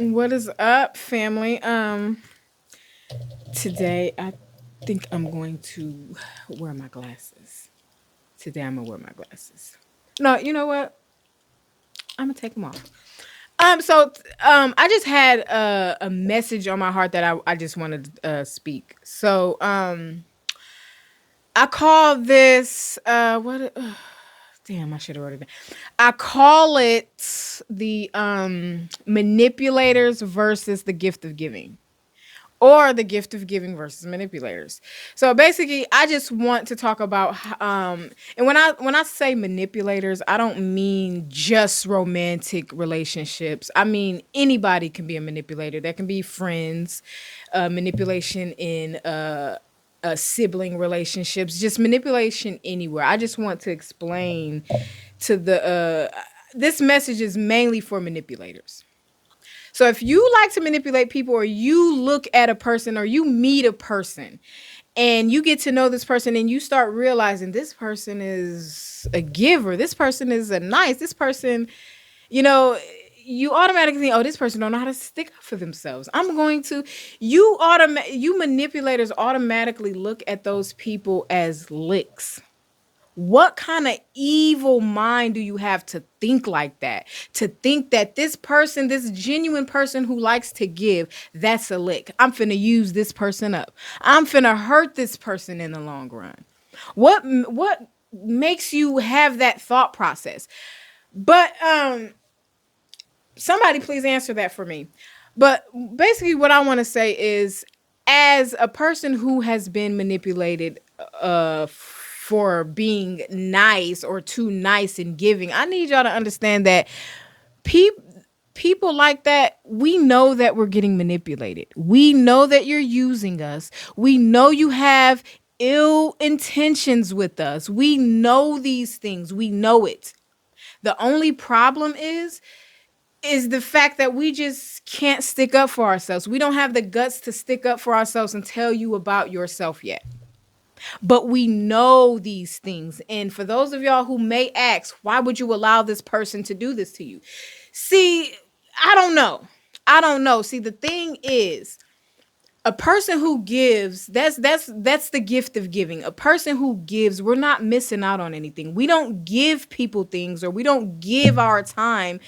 What is up, family? Today I think I'm going to wear my glasses. Today I'm gonna wear my glasses. No, you know what? I'm gonna take them off. I just had a message on my heart that I just wanted to speak. I call this what? Damn, I should have wrote it down. I call it the manipulators versus the gift of giving, or the gift of giving versus manipulators. So basically, I just want to talk about and when I say manipulators, I don't mean just romantic relationships. I mean anybody can be a manipulator. That can be friends, manipulation in sibling relationships, just manipulation anywhere. I just want to explain to the this message is mainly for manipulators. So if you like to manipulate people, or you look at a person, or you meet a person and you get to know this person and you start realizing this person is a giver, this person is a nice, this person, you know, you automatically think, oh, this person don't know how to stick up for themselves. I'm going to you manipulators automatically look at those people as licks. What kind of evil mind do you have to think like that? To think that this person, this genuine person who likes to give, that's a lick. I'm finna use this person up. I'm finna hurt this person in the long run. What makes you have that thought process? But somebody please answer that for me. But basically what I want to say is, as a person who has been manipulated for being nice or too nice in giving, I need y'all to understand that people people like that, we know that we're getting manipulated. We know that you're using us. We know you have ill intentions with us. We know these things. We know it. The only problem is the fact that we just can't stick up for ourselves. We don't have the guts to stick up for ourselves and tell you about yourself yet. But we know these things. And for those of y'all who may ask, why would you allow this person to do this to you? See, I don't know. I don't know. See, the thing is, a person who gives, that's the gift of giving. A person who gives, we're not missing out on anything. We don't give people things, or we don't give our time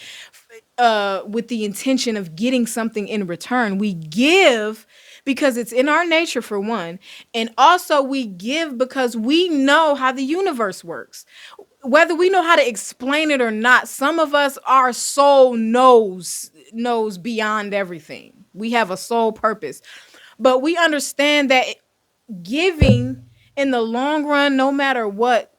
with the intention of getting something in return. We give because it's in our nature, for one, and also we give because we know how the universe works. Whether we know how to explain it or not, some of us, our soul knows beyond everything. We have a soul purpose. But we understand that giving, in the long run, no matter what,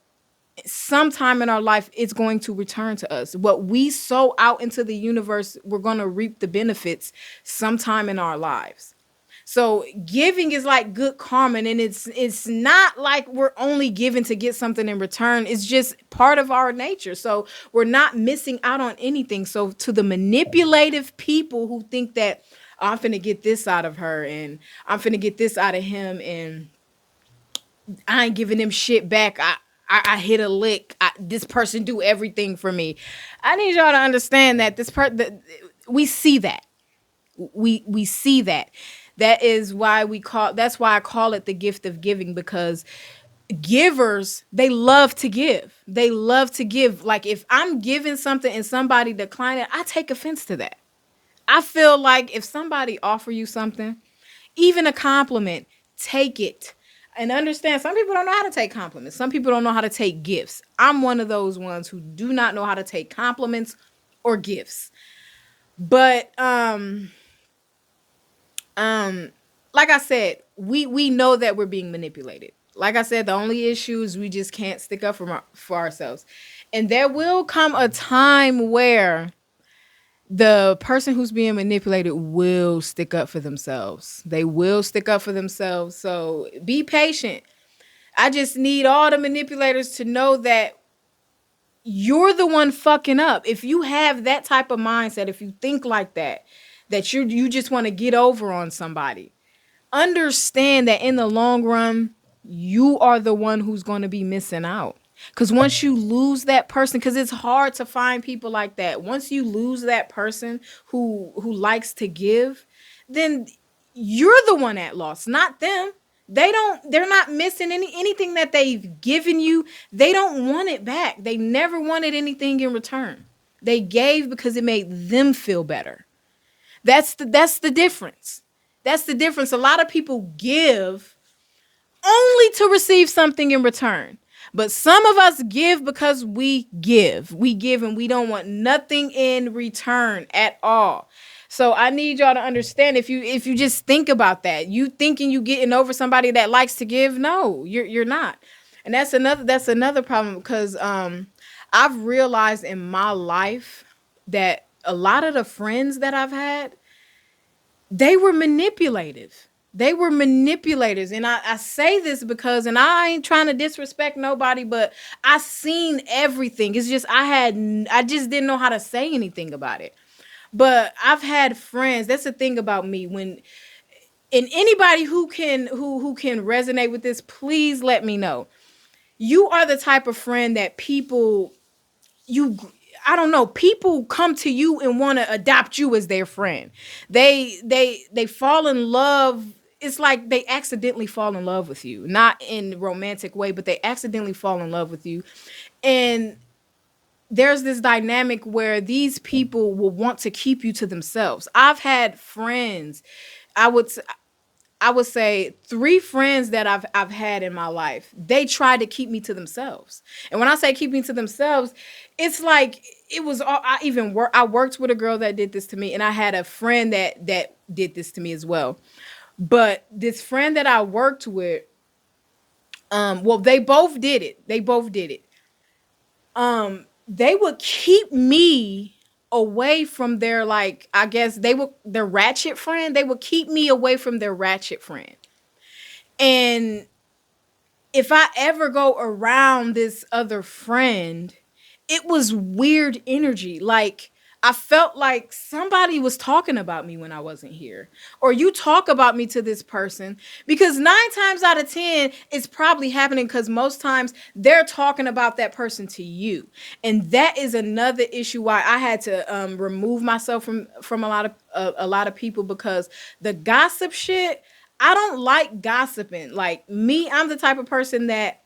sometime in our life, it's going to return to us. What we sow out into the universe, we're going to reap the benefits sometime in our lives. So giving is like good karma, and it's not like we're only giving to get something in return. It's just part of our nature. So we're not missing out on anything. So to the manipulative people who think that, "Oh, I'm finna get this out of her, and I'm finna get this out of him, and I ain't giving them shit back. I hit a lick. This person do everything for me." I need y'all to understand that we see that. We see that. That's why I call it the gift of giving, because givers, they love to give. They love to give. Like, if I'm giving something and somebody decline it, I take offense to that. I feel like if somebody offer you something, even a compliment, take it. And understand, some people don't know how to take compliments. Some people don't know how to take gifts. I'm one of those ones who do not know how to take compliments or gifts. But like I said, we know that we're being manipulated. Like I said, the only issue is we just can't stick up for ourselves. And there will come a time where the person who's being manipulated will stick up for themselves. They will stick up for themselves. So be patient. I just need all the manipulators to know that you're the one fucking up. If you have that type of mindset, if you think like that, that you just want to get over on somebody, understand that in the long run, you are the one who's going to be missing out. Because once you lose that person, because it's hard to find people like that. Once you lose that person who likes to give, then you're the one at loss, not them. They're not missing anything that they've given you. They don't want it back. They never wanted anything in return. They gave because it made them feel better. That's the difference. That's the difference. A lot of people give only to receive something in return. But some of us give because we give. We give and we don't want nothing in return at all. So I need y'all to understand, if you just think about that, you thinking you getting over somebody that likes to give, no, you're not. And that's another problem, because I've realized in my life that a lot of the friends that I've had, they were manipulative. They were manipulators. And I say this because, and I ain't trying to disrespect nobody, but I seen everything. It's just I just didn't know how to say anything about it. But I've had friends. That's the thing about me. And anybody who can resonate with this, please let me know. You are the type of friend that you I don't know, people come to you and want to adopt you as their friend. They fall in love. It's like they accidentally fall in love with you, not in a romantic way, but they accidentally fall in love with you. And there's this dynamic where these people will want to keep you to themselves. I've had friends, I would I would say three friends that I've had in my life. They tried to keep me to themselves. And when I say keep me to themselves, it's like it was all I worked with a girl that did this to me, and I had a friend that did this to me as well. But this friend that I worked with, well, they both did it. They both did it. They would keep me away from their, like, I guess they would their ratchet friend. They would keep me away from their ratchet friend. And if I ever go around this other friend, it was weird energy. Like, I felt like somebody was talking about me when I wasn't here. Or you talk about me to this person, because 9 times out of 10, it's probably happening because most times they're talking about that person to you. And that is another issue why I had to remove myself from a lot of people, because the gossip shit, I don't like gossiping. Like me, I'm the type of person that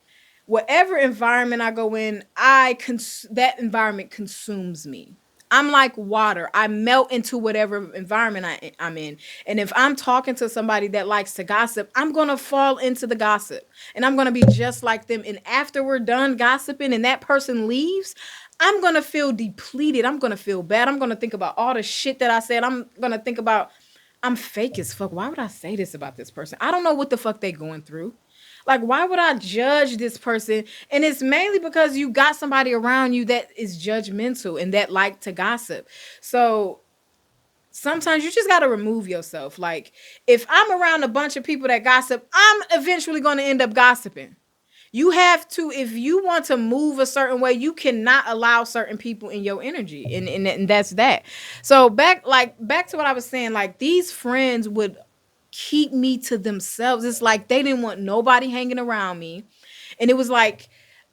whatever environment I go in, that environment consumes me. I'm like water. I melt into whatever environment I'm in. And if I'm talking to somebody that likes to gossip, I'm going to fall into the gossip. And I'm going to be just like them. And after we're done gossiping and that person leaves, I'm going to feel depleted. I'm going to feel bad. I'm going to think about all the shit that I said. I'm going to think about, I'm fake as fuck. Why would I say this about this person? I don't know what the fuck they going through. Like, why would I judge this person? And it's mainly because you got somebody around you that is judgmental and that like to gossip. So sometimes you just got to remove yourself. Like, if I'm around a bunch of people that gossip, I'm eventually going to end up gossiping. You have to, if you want to move a certain way, you cannot allow certain people in your energy. And that's that. So back to what I was saying, like these friends would keep me to themselves. It's like they didn't want nobody hanging around me. And it was like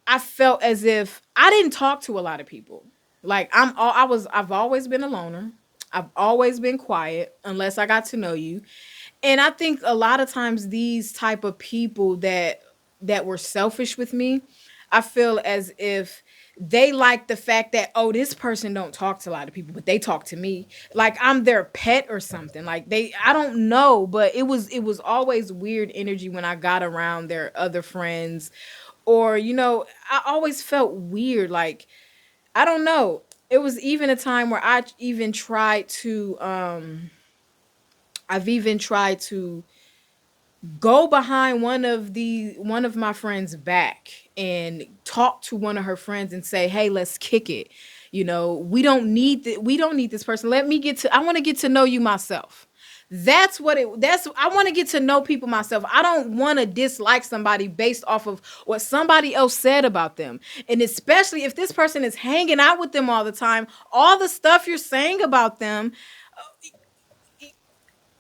I felt as if I didn't talk to a lot of people. Like I've always been a loner. I've always been quiet unless I got to know you. And I think a lot of times these type of people that were selfish with me, I feel as if they like the fact that, oh, this person don't talk to a lot of people, but they talk to me like I'm their pet or something. Like I don't know, but it was always weird energy when I got around their other friends. Or I always felt weird. Like, I don't know, it was even a time where I've even tried to go behind one of my friends back and talk to one of her friends and say, hey, let's kick it. We don't need this person. I want to get to know you myself. That's I want to get to know people myself. I don't want to dislike somebody based off of what somebody else said about them. And especially if this person is hanging out with them all the time, all the stuff you're saying about them,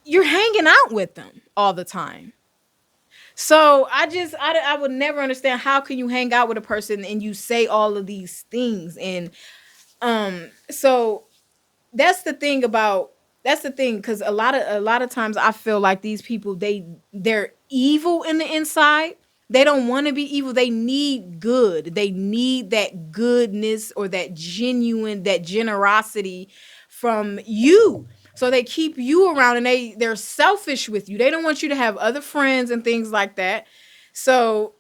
you're hanging out with them all the time. So I would never understand how can you hang out with a person and you say all of these things. And so that's the thing, because a lot of times I feel like these people, they're evil in the inside. They don't want to be evil. They need good. They need that goodness or that genuine, that generosity from you. So they keep you around, and they're selfish with you. They don't want you to have other friends and things like that. So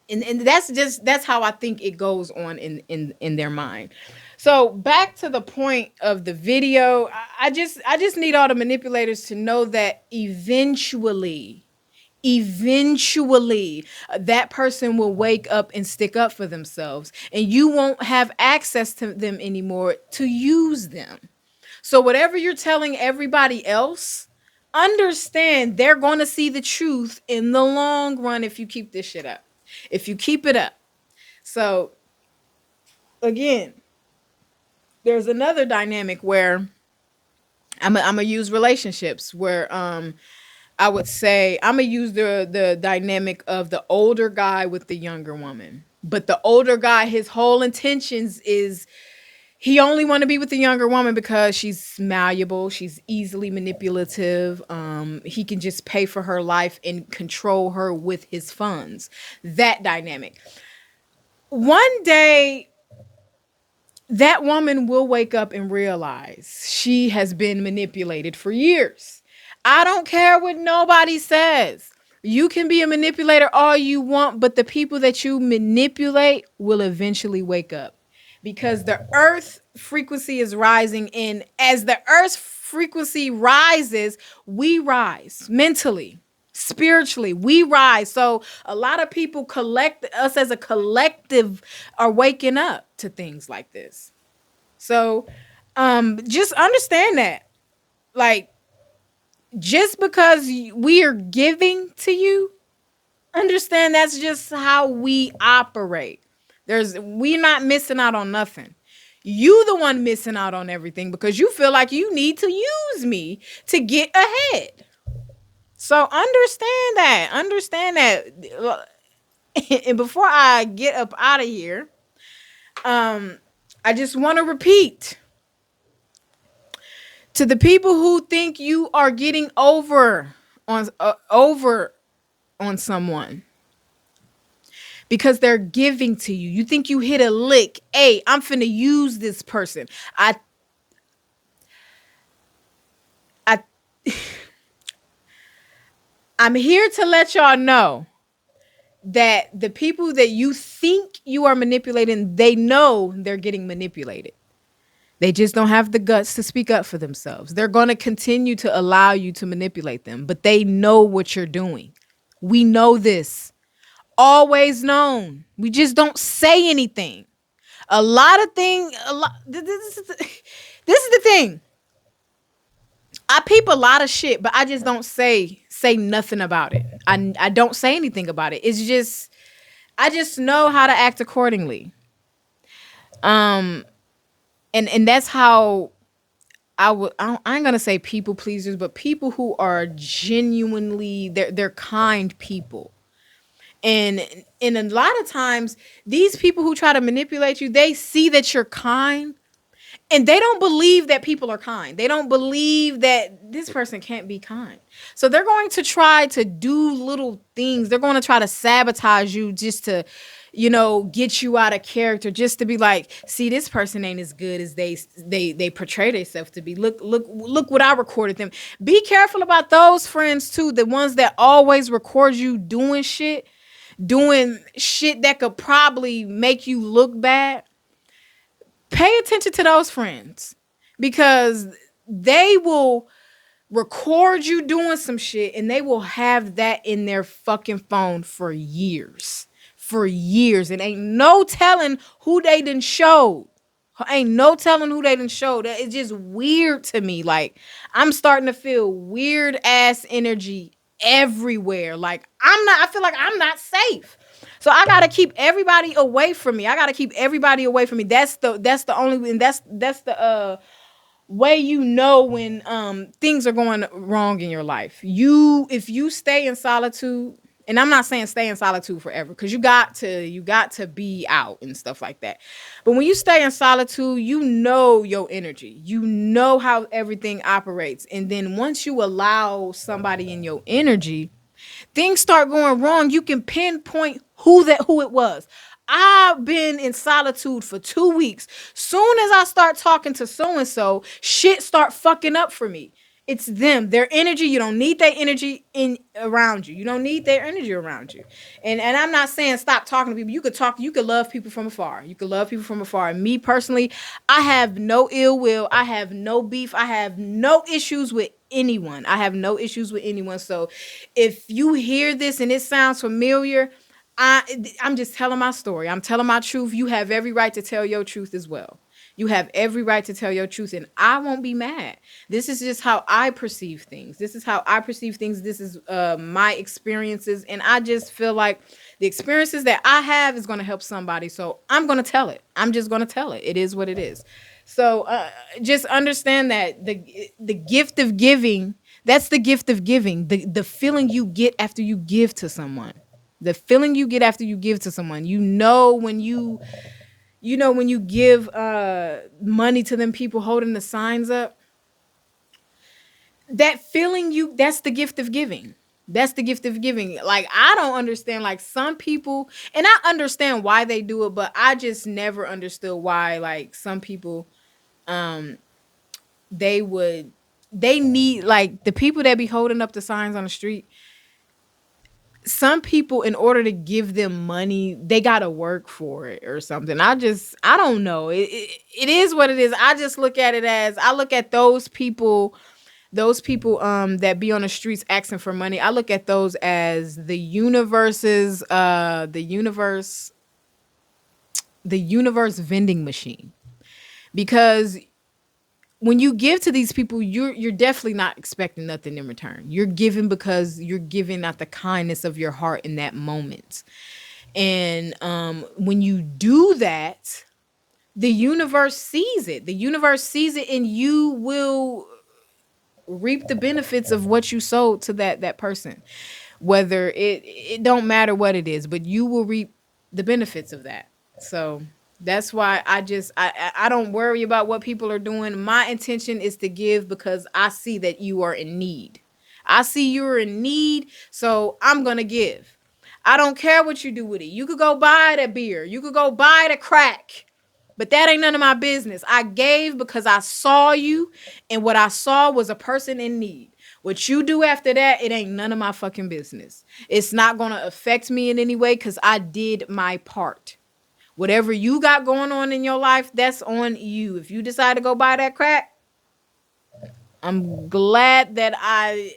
and that's how I think it goes on in their mind. So back to the point of the video, I just need all the manipulators to know that eventually that person will wake up and stick up for themselves, and you won't have access to them anymore to use them. So whatever you're telling everybody else, understand they're going to see the truth in the long run if you keep this shit up. If you keep it up. So again, there's another dynamic where I'm gonna use relationships where I would say I'm gonna use the dynamic of the older guy with the younger woman. But the older guy, his whole intentions is he only want to be with the younger woman because she's malleable, she's easily manipulative. He can just pay for her life and control her with his funds. That dynamic. One day that woman will wake up and realize she has been manipulated for years. I don't care what nobody says. You can be a manipulator all you want, but the people that you manipulate will eventually wake up because the earth frequency is rising. And as the earth's frequency rises, we rise mentally, spiritually, we rise. So a lot of people collect us as a collective are waking up to things like this. So just understand that, like, just because we are giving to you, understand that's just how we operate. We're not missing out on nothing. You the one missing out on everything because you feel like you need to use me to get ahead. So understand that. And before I get up out of here, I just want to repeat to the people who think you are getting over on someone because they're giving to you. You think you hit a lick. Hey, I'm finna use this person. I I'm here to let y'all know that the people that you think you are manipulating, they know they're getting manipulated. They just don't have the guts to speak up for themselves. They're going to continue to allow you to manipulate them, but they know what you're doing. We know this. Always known. We just don't say anything. A lot of things, this is the thing. I peep a lot of shit, but I just don't say nothing about it. I don't say anything about it. It's just I just know how to act accordingly. And that's how I ain't gonna say people pleasers, but people who are genuinely they're kind people. And a lot of times these people who try to manipulate you, they see that you're kind and they don't believe that people are kind. They don't believe that this person can't be kind. So they're going to try to do little things. They're going to try to sabotage you just to, get you out of character, just to be like, see, this person ain't as good as they portray themselves to be. Look what I recorded them. Be careful about those friends too, the ones that always record you doing shit that could probably make you look bad. Pay attention to those friends because they will record you doing some shit and they will have that in their fucking phone for years. For years. And ain't no telling who they done showed. Ain't no telling who they done showed. It's just weird to me. Like, I'm starting to feel weird ass energy everywhere. Like, I feel like I'm not safe. So I gotta keep everybody away from me. That's the only, and that's the way you know when things are going wrong in your life. If you stay in solitude, and I'm not saying stay in solitude forever, because you got to be out and stuff like that. But when you stay in solitude, you know your energy. You know how everything operates. And then once you allow somebody in your energy, things start going wrong, you can pinpoint who it was. I've been in solitude for 2 weeks. Soon as I start talking to so and so, shit start fucking up for me. It's them, their energy. You don't need their energy in around you. You don't need their energy around you. And I'm not saying stop talking to people. You could talk. You could love people from afar. You could love people from afar. And me personally, I have no ill will. I have no beef. I have no issues with anyone. I have no issues with anyone. So if you hear this and it sounds familiar, I'm just telling my story. I'm telling my truth. You have every right to tell your truth as well. You have every right to tell your truth, and I won't be mad. This is just how I perceive things. This is how I perceive things. This is my experiences, and I just feel like the experiences that I have is going to help somebody. So I'm going to tell it. I'm just going to tell it. It is what it is. So just understand that the gift of giving, that's the gift of giving. The feeling you get after you give to someone. The feeling you get after you give to someone. When you give money to them people holding the signs up, that feeling that's the gift of giving. That's the gift of giving. Like, I don't understand, like, some people, and I understand why they do it, but I just never understood why, like, some people they would they need, like, the people that be holding up the signs on the street. Some people, in order to give them money, they gotta work for it or something. I don't know. It is what it is. I just look at it as, I look at those people that be on the streets asking for money. I look at those as the universe vending machine. Because when you give to these people, you're definitely not expecting nothing in return. You're giving because you're giving out the kindness of your heart in that moment. And when you do that, the universe sees it. The universe sees it, and you will reap the benefits of what you sold to that person. Whether it don't matter what it is, but you will reap the benefits of that. So that's why I don't worry about what people are doing. My intention is to give because I see that you are in need. I see you're in need, so I'm gonna give. I don't care what you do with it. You could go buy the beer. You could go buy the crack. But that ain't none of my business. I gave because I saw you, and what I saw was a person in need. What you do after that, it ain't none of my fucking business. It's not going to affect me in any way because I did my part. Whatever you got going on in your life, that's on you. If you decide to go buy that crack, I'm glad that I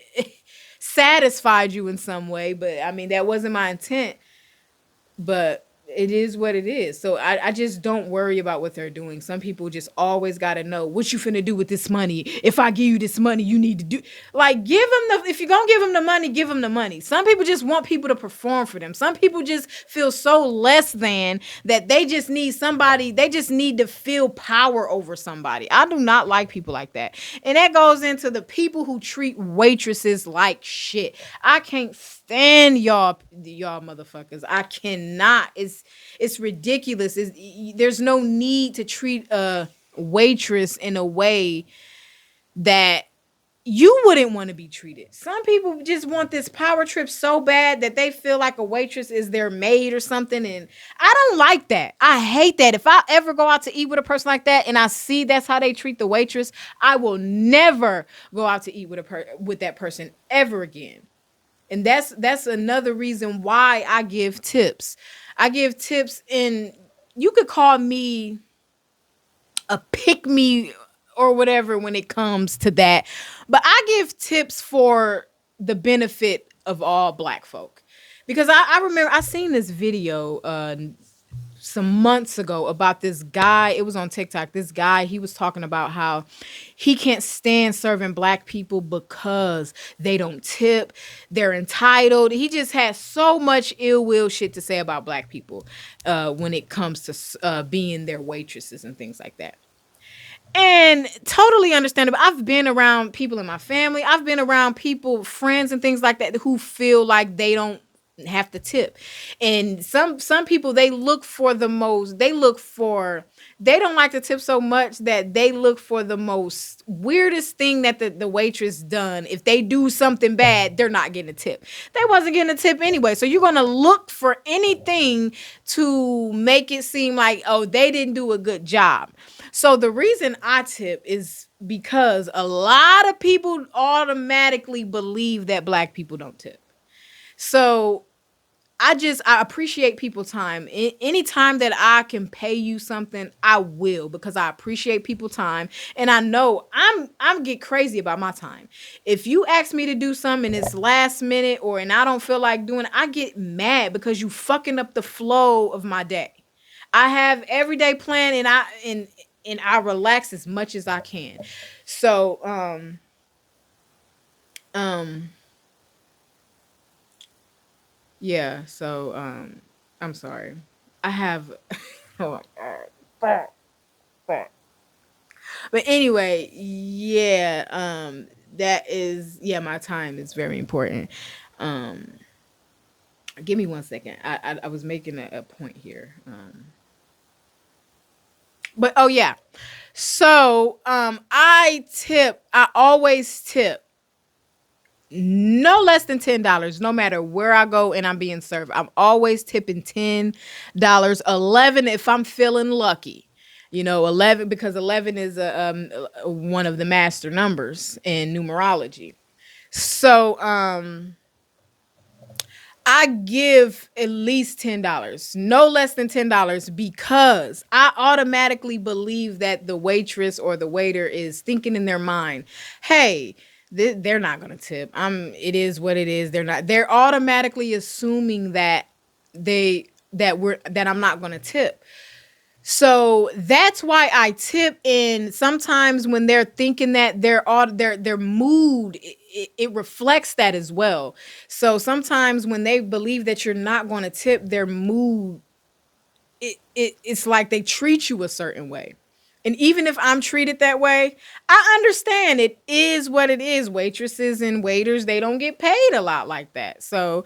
satisfied you in some way. But I mean, that wasn't my intent. But it is what it is. So I just don't worry about what they're doing. Some people just always got to know what you finna do with this money. If I give you this money, you need to do, like, if you're gonna give them the money, give them the money. Some people just want people to perform for them. Some people just feel so less than that they just need to feel power over somebody. I do not like people like that. And that goes into the people who treat waitresses like shit. I can't stand y'all motherfuckers. I cannot. It's ridiculous. There's no need to treat a waitress in a way that you wouldn't want to be treated. Some people just want this power trip so bad that they feel like a waitress is their maid or something. And I don't like that. I hate that. If I ever go out to eat with a person like that and I see that's how they treat the waitress, I will never go out to eat with that person ever again. And that's another reason why I give tips. I give tips, and you could call me a pick me or whatever when it comes to that. But I give tips for the benefit of all black folk. Because I remember I seen this video some months ago about this guy. It was on TikTok. This guy, he was talking about how he can't stand serving black people because they don't tip. They're entitled. He just has so much ill will shit to say about black people when it comes to being their waitresses and things like that. And totally understandable. I've been around people in my family. I've been around people, friends and things like that who feel like they don't have to tip. And some people they look for the most they look for they don't like to tip so much that they look for the most weirdest thing that the waitress done. If they do something bad, they're not getting a tip. They wasn't getting a tip anyway. So you're gonna look for anything to make it seem like, oh, they didn't do a good job. So the reason I tip is because a lot of people automatically believe that black people don't tip. So I appreciate people time. Any time that I can pay you something, I will because I appreciate people time and I know I'm get crazy about my time. If you ask me to do something and it's last minute or and I don't feel like doing it, I get mad because you fucking up the flow of my day. I have everyday plan and I relax as much as I can. So um yeah, so I'm sorry. I have oh my god. But anyway, yeah, that is yeah, my time is very important. Um Give me 1 second. I was making a point here. But oh yeah. So I always tip no less than $10 no matter where I go and I'm being served. I'm always tipping $10, 11 if I'm feeling lucky. 11 because 11 is one of the master numbers in numerology. So I give at least $10, no less than $10, because I automatically believe that the waitress or the waiter is thinking in their mind, hey, they're not going to tip. It is what it is. They're not, they're automatically assuming that that I'm not going to tip. So that's why I tip in sometimes when they're thinking that their mood it reflects that as well. So sometimes when they believe that you're not going to tip their mood it's like they treat you a certain way. And even if I'm treated that way, I understand it is what it is. Waitresses and waiters, they don't get paid a lot like that. So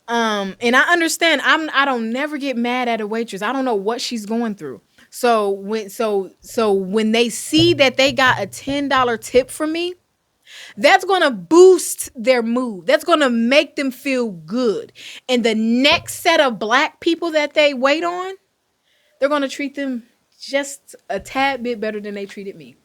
and I understand I don't never get mad at a waitress. I don't know what she's going through. So when they see that they got a $10 tip from me, that's going to boost their mood. That's going to make them feel good. And the next set of black people that they wait on, they're going to treat them just a tad bit better than they treated me.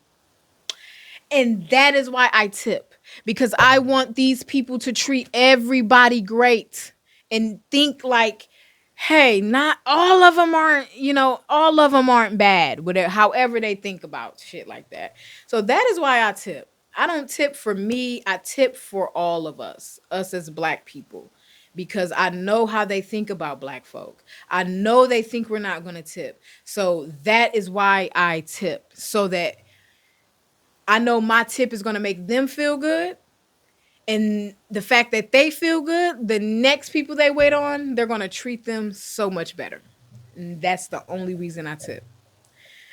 And that is why I tip, because I want these people to treat everybody great and think like, hey, not all of them aren't, all of them aren't bad, whatever, however they think about shit like that. So that is why I tip. I don't tip for me, I tip for all of us as black people. Because I know how they think about black folk. I know they think we're not going to tip. So that is why I tip. So that I know my tip is going to make them feel good. And the fact that they feel good, the next people they wait on, they're going to treat them so much better. And that's the only reason I tip.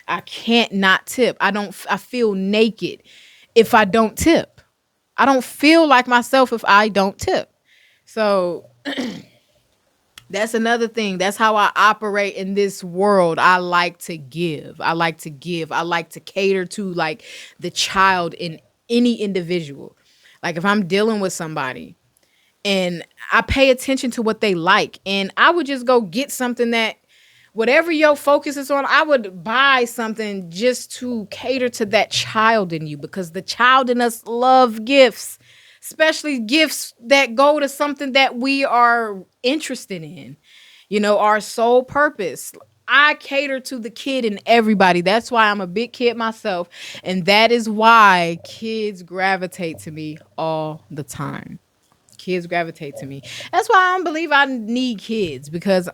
I can't not tip. I feel naked if I don't tip. I don't feel like myself if I don't tip. So that's another thing. That's how I operate in this world. I like to give. I like to give. I like to cater to like the child in any individual. Like if I'm dealing with somebody and I pay attention to what they like and I would just go get something that whatever your focus is on, I would buy something just to cater to that child in you because the child in us love gifts, especially gifts that go to something that we are interested in, our sole purpose. I cater to the kid in everybody. That's why I'm a big kid myself. And that is why kids gravitate to me all the time. Kids gravitate to me. That's why I don't believe I need kids because,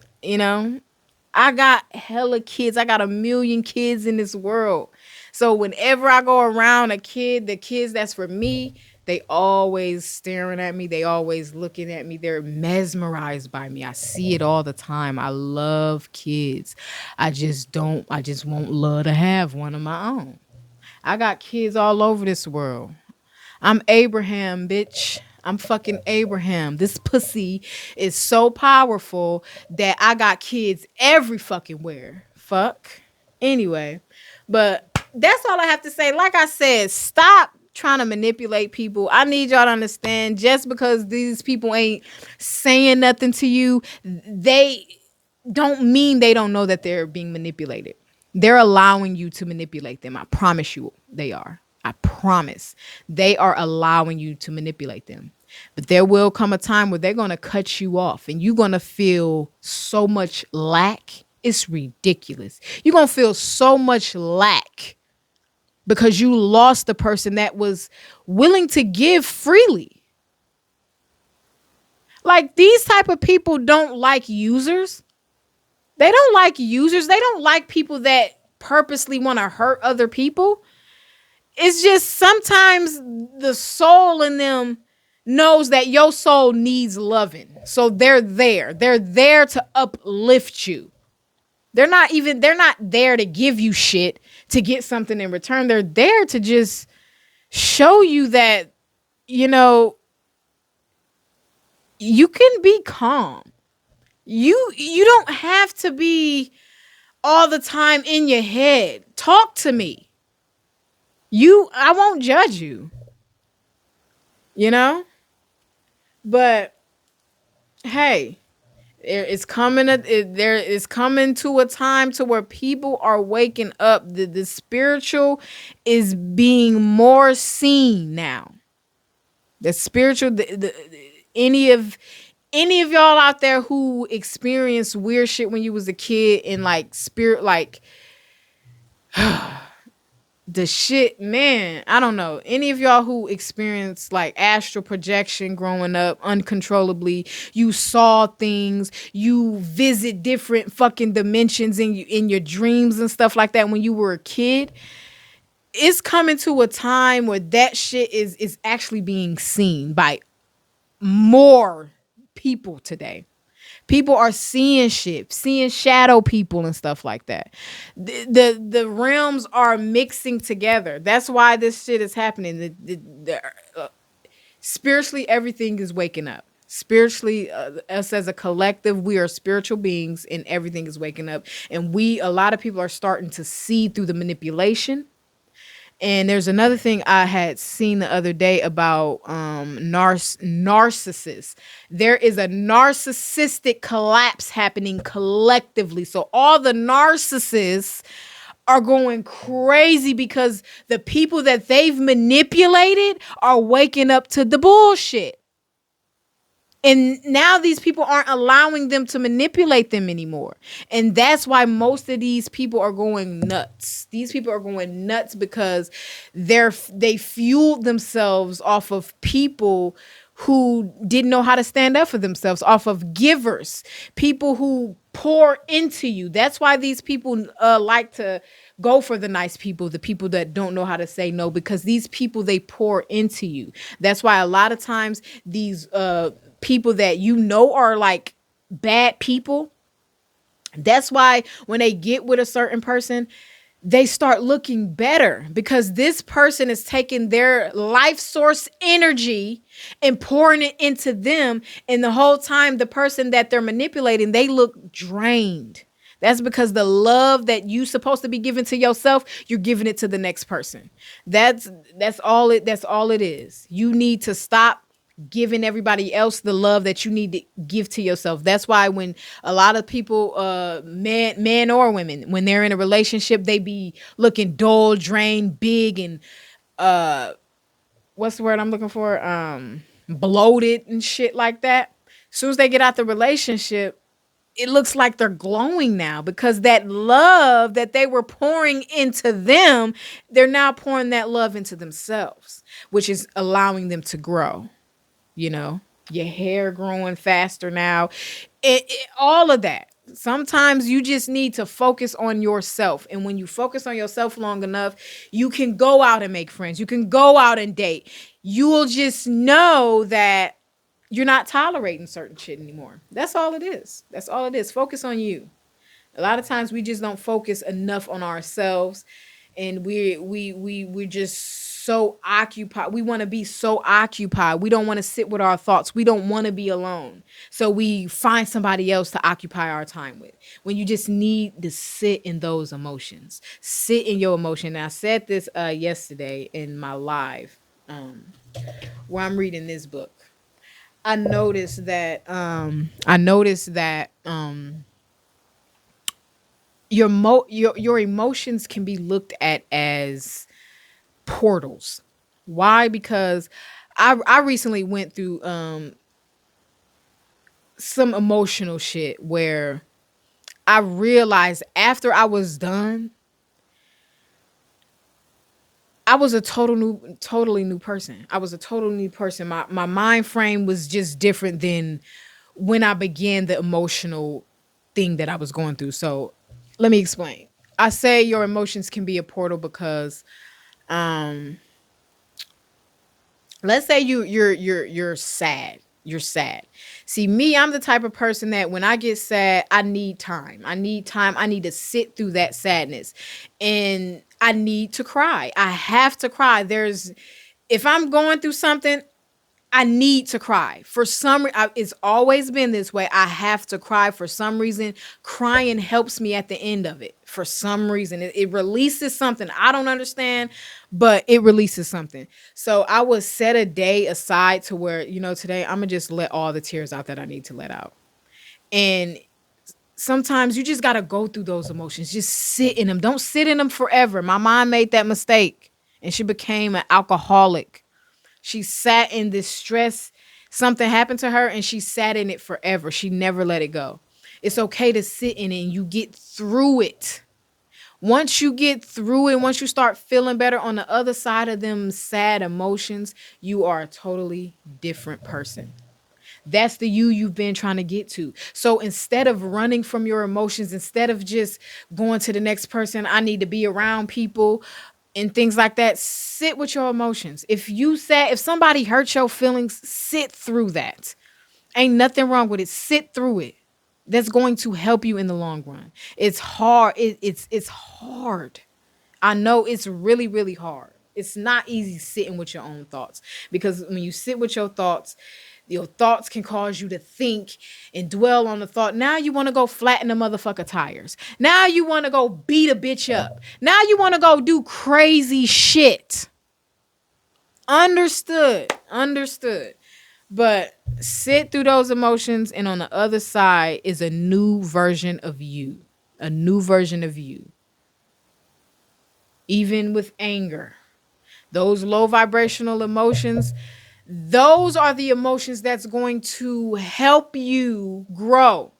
I got hella kids. I got a million kids in this world. So whenever I go around a kid, the kids that's for me, they always staring at me. They always looking at me. They're mesmerized by me. I see it all the time. I love kids. I just won't love to have one of my own. I got kids all over this world. I'm Abraham, bitch. I'm fucking Abraham. This pussy is so powerful that I got kids every fucking where. Fuck. Anyway, but that's all I have to say. Like I said, stop trying to manipulate people. I need y'all to understand just because these people ain't saying nothing to you, they don't mean they don't know that they're being manipulated. They're allowing you to manipulate them. I promise you they are. I promise. They are allowing you to manipulate them. But there will come a time where they're going to cut you off and you're going to feel so much lack. It's ridiculous. You're going to feel so much lack because you lost the person that was willing to give freely. Like these type of people don't like users. They don't like users. They don't like people that purposely want to hurt other people. It's just sometimes the soul in them knows that your soul needs loving. So they're there. They're there to uplift you. They're not there to give you shit to get something in return. They're there to just show you that, you know, you can be calm. You don't have to be all the time in your head. Talk to me. I won't judge you. You know? But hey, there is coming to a time to where people are waking up. The spiritual is being more seen now. The spiritual any of y'all out there who experienced weird shit when you was a kid and like spirit like the shit, man, I don't know. Any of y'all who experienced like astral projection growing up uncontrollably, you saw things, you visit different fucking dimensions in your dreams and stuff like that when you were a kid. It's coming to a time where that shit is actually being seen by more people today. People are seeing shit, seeing shadow people and stuff like that. The realms are mixing together. That's why this shit is happening. Spiritually, everything is waking up. Spiritually, us as a collective, we are spiritual beings, and everything is waking up. And a lot of people are starting to see through the manipulation. And there's another thing I had seen the other day about narcissists. There is a narcissistic collapse happening collectively. So all the narcissists are going crazy because the people that they've manipulated are waking up to the bullshit. And now these people aren't allowing them to manipulate them anymore. And that's why most of these people are going nuts. These people are going nuts because they fueled themselves off of people who didn't know how to stand up for themselves, off of givers, people who pour into you. That's why these people like to go for the nice people, the people that don't know how to say no, because these people, they pour into you. That's why a lot of times these people that you know are like bad people, that's why when they get with a certain person, they start looking better because this person is taking their life source energy and pouring it into them. And the whole time, the person that they're manipulating, they look drained. That's because the love that you supposed to be giving to yourself, you're giving it to the next person. That's all it is. You need to stop giving everybody else the love that you need to give to yourself. That's why when a lot of people, men or women, when they're in a relationship, they be looking dull, drained, big, and what's the word I'm looking for? Bloated and shit like that. As soon as they get out the relationship, it looks like they're glowing now because that love that they were pouring into them, they're now pouring that love into themselves, which is allowing them to grow. You know, your hair growing faster now, all of that. Sometimes you just need to focus on yourself. And when you focus on yourself long enough, you can go out and make friends. You can go out and date. You will just know that you're not tolerating certain shit anymore. That's all it is. That's all it is. Focus on you. A lot of times we just don't focus enough on ourselves. and we're just so occupied. We want to be so occupied. We don't want to sit with our thoughts. We don't want to be alone. So we find somebody else to occupy our time with. When you just need to sit in those emotions, sit in your emotion. And I said this yesterday in my live, where I'm reading this book. I noticed that your emotions can be looked at as portals. Why? Because I recently went through some emotional shit where I realized after I was done, I was a totally new person. I was a totally new person. My mind frame was just different than when I began the emotional thing that I was going through. So let me explain. I say your emotions can be a portal because let's say you're sad. You're sad. See, me, I'm the type of person that when I get sad, I need time. I need time. I need to sit through that sadness. And I need to cry. I have to cry. If I'm going through something, I need to cry. For some it's always been this way. I have to cry for some reason. Crying helps me at the end of it. For some reason, it releases something I don't understand, but it releases something. So I would set a day aside to where, today I'm gonna just let all the tears out that I need to let out. And sometimes you just gotta go through those emotions. Just sit in them. Don't sit in them forever. My mom made that mistake, and she became an alcoholic. She sat in this stress. Something happened to her and she sat in it forever. She never let it go. It's okay to sit in it and you get through it. Once you get through it, once you start feeling better on the other side of them sad emotions, you are a totally different person. That's the you've been trying to get to. So instead of running from your emotions, instead of just going to the next person, I need to be around people and things like that, sit with your emotions. If somebody hurt your feelings, sit through that. Ain't nothing wrong with it. Sit through it. That's going to help you in the long run. It's hard. It's hard. I know it's really, really hard. It's not easy sitting with your own thoughts, because when you sit with your thoughts can cause you to think and dwell on the thought. Now you want to go flatten the motherfucker tires. Now you want to go beat a bitch up. Now you want to go do crazy shit. Understood. Understood. But sit through those emotions, and on the other side is a new version of you. A new version of you. Even with anger, those low vibrational emotions, those are the emotions that's going to help you grow.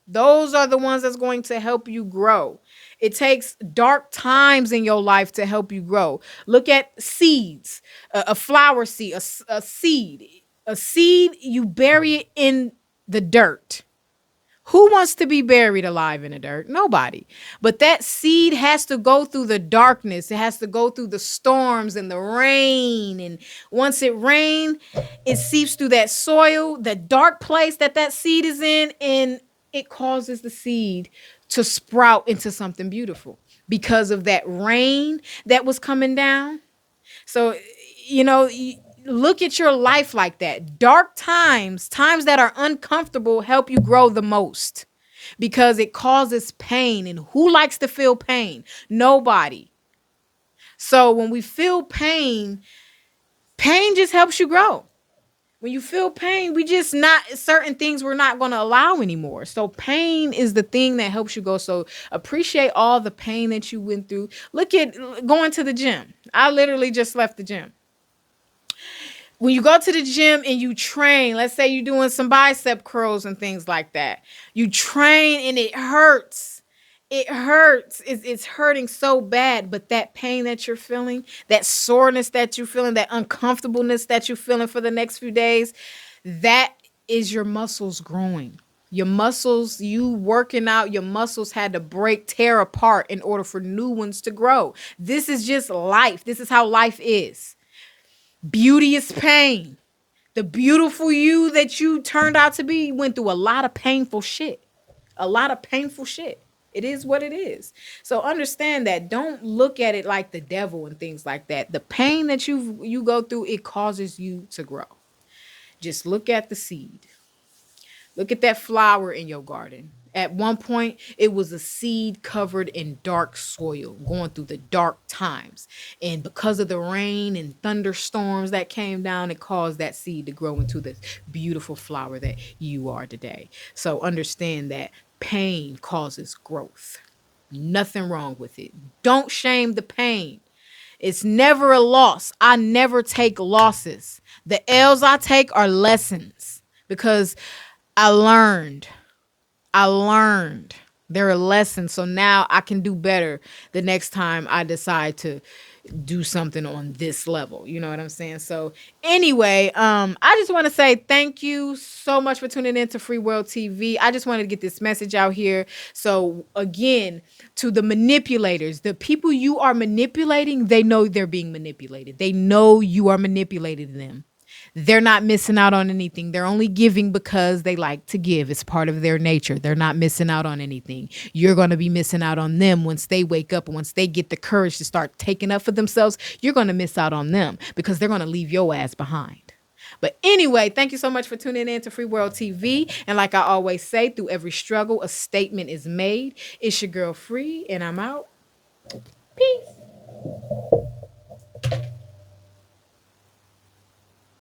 Those are the ones that's going to help you grow. It takes dark times in your life to help you grow. Look at seeds, a flower seed, a seed. A seed, you bury it in the dirt. Who wants to be buried alive in the dirt? Nobody. But that seed has to go through the darkness. It has to go through the storms and the rain. And once it rains, it seeps through that soil, the dark place that seed is in, and it causes the seed to sprout into something beautiful because of that rain that was coming down. So, you know, look at your life like that. Dark times, times that are uncomfortable, help you grow the most because it causes pain. And who likes to feel pain? Nobody. So when we feel pain, pain just helps you grow. When you feel pain, we just not certain things we're not going to allow anymore. So pain is the thing that helps you go. So appreciate all the pain that you went through. Look at going to the gym. I literally just left the gym. When you go to the gym and you train, let's say you're doing some bicep curls and things like that, you train and it hurts. It hurts. It's hurting so bad. But that pain that you're feeling, that soreness that you're feeling, that uncomfortableness that you're feeling for the next few days, that is your muscles growing. Your muscles, you working out, your muscles had to break, tear apart in order for new ones to grow. This is just life. This is how life is. Beauty is pain. The beautiful you that you turned out to be went through a lot of painful shit. A lot of painful shit. It is what it is. So understand that. Don't look at it like the devil and things like that. The pain that you go through, it causes you to grow. Just look at the seed. Look at that flower in your garden. At one point, it was a seed covered in dark soil, going through the dark times. And because of the rain and thunderstorms that came down, it caused that seed to grow into this beautiful flower that you are today. So understand that pain causes growth. Nothing wrong with it. Don't shame the pain. It's never a loss. I never take losses. The L's I take are lessons because I learned. I learned. There are lessons. So now I can do better the next time I decide to do something on this level. You know what I'm saying? So anyway, I just want to say thank you so much for tuning in to Free World TV. I just wanted to get this message out here. So again, to the manipulators, the people you are manipulating, they know they're being manipulated. They know you are manipulating them. They're not missing out on anything. They're only giving because they like to give. It's part of their nature. They're not missing out on anything. You're going to be missing out on them once they wake up and once they get the courage to start taking up for themselves. You're going to miss out on them because they're going to leave your ass behind. But anyway, thank you so much for tuning in to Free World TV. And like I always say, through every struggle, a statement is made. It's your girl Free, and I'm out.